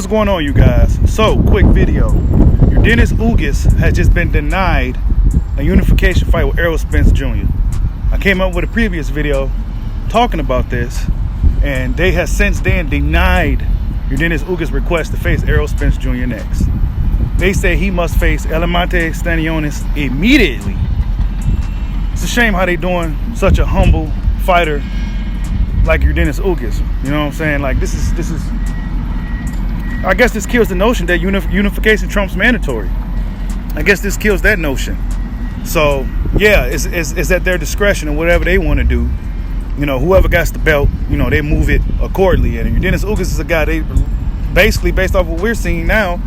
What's going on, you guys? So, quick video. Yordenis Ugas has just been denied a unification fight with Errol Spence Jr. I came up with a previous video talking about this, and they have since then denied Yordenis Ugas' request to face Errol Spence Jr. next. They say he must face Yordenis immediately. It's a shame how they doing such a humble fighter like Yordenis Ugas. You know what I'm saying? Like, this is I guess this kills the notion that unification trumps mandatory. I guess this kills that notion. So yeah, it's at their discretion and whatever they want to do. You know, whoever gets the belt, you know, they move it accordingly. And Yordenis Ugas is a guy, they basically, based off what we're seeing now,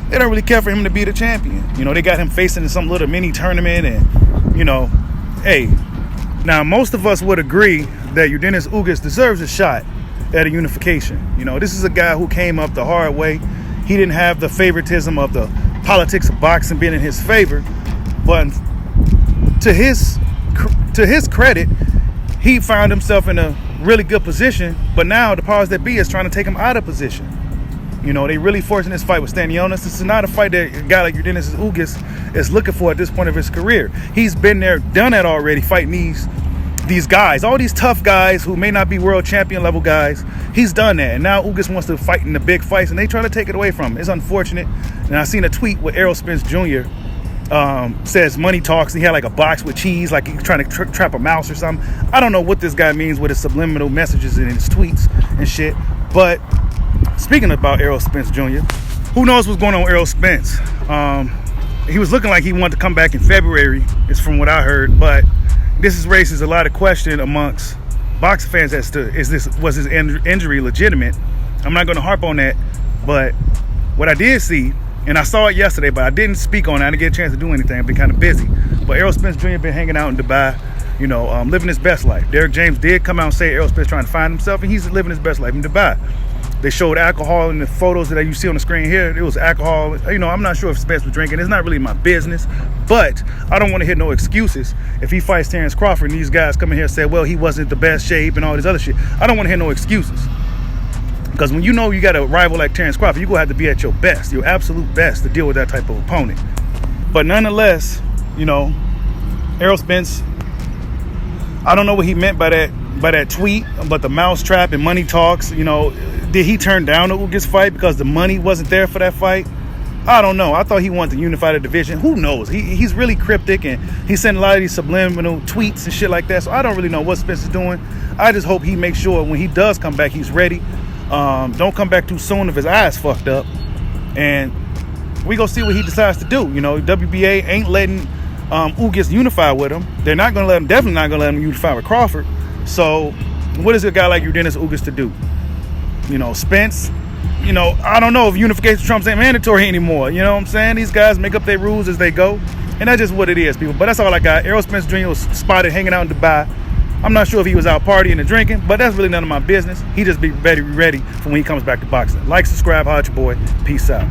they don't really care for him to be the champion. You know, they got him facing in some little mini tournament, and you know, hey, now most of us would agree that Yordenis Ugas deserves a shot at a unification. You know, this is a guy who came up the hard way. He didn't have the favoritism of the politics of boxing being in his favor, but to his credit, he found himself in a really good position. But now the powers that be is trying to take him out of position. You know, they really forcing this fight with Yordenis. This is not a fight that a guy like Yordenis Ugas is looking for at this point of his career. He's been there, done that already, fighting these guys, all these tough guys who may not be world champion level guys. He's done that, and now Ugas wants to fight in the big fights, and they try to take it away from him. It's unfortunate. And I seen a tweet with Errol Spence Jr. Says money talks, and he had like a box with cheese, like he's trying to trap a mouse or something. I don't know what this guy means with his subliminal messages in his tweets and shit. But speaking about Errol Spence Jr., who knows what's going on with Errol Spence? He was looking like he wanted to come back in February, is from what I heard, but this raises a lot of question amongst boxing fans as to was his injury legitimate. I'm not going to harp on that, but what I did see, and I saw it yesterday, but I didn't speak on it. I didn't get a chance to do anything. I've been kind of busy. But Errol Spence Jr. been hanging out in Dubai, you know, living his best life. Derek James did come out and say Errol Spence trying to find himself, and he's living his best life in Dubai. They showed alcohol in the photos that you see on the screen here. It was alcohol. You know, I'm not sure if Spence was drinking. It's not really my business. But I don't want to hear no excuses. If he fights Terrence Crawford and these guys come in here and say, well, he wasn't the best shape and all this other shit, I don't want to hear no excuses. Because when you know you got a rival like Terrence Crawford, you're going to have to be at your best, your absolute best, to deal with that type of opponent. But nonetheless, you know, Errol Spence, I don't know what he meant by that tweet, but the mousetrap and money talks, you know, did he turn down the Ugas fight because the money wasn't there for that fight? I don't know. I thought he wanted to unify the division. Who knows? He's really cryptic, and he's sending a lot of these subliminal tweets and shit like that. So I don't really know what Spence is doing. I just hope he makes sure when he does come back, he's ready. Don't come back too soon if his eyes fucked up. And we gonna see what he decides to do. You know, WBA ain't letting Ugas unify with him. They're not gonna let him. Definitely not gonna let him unify with Crawford. So what is a guy like Yordenis Ugas to do? You know, Spence, you know, I don't know if unification trumps ain't mandatory anymore. You know what I'm saying? These guys make up their rules as they go. And that's just what it is, people. But that's all I got. Errol Spence Jr. was spotted hanging out in Dubai. I'm not sure if he was out partying and drinking, but that's really none of my business. He just be ready for when he comes back to boxing. Like, subscribe, holla at your boy. Peace out.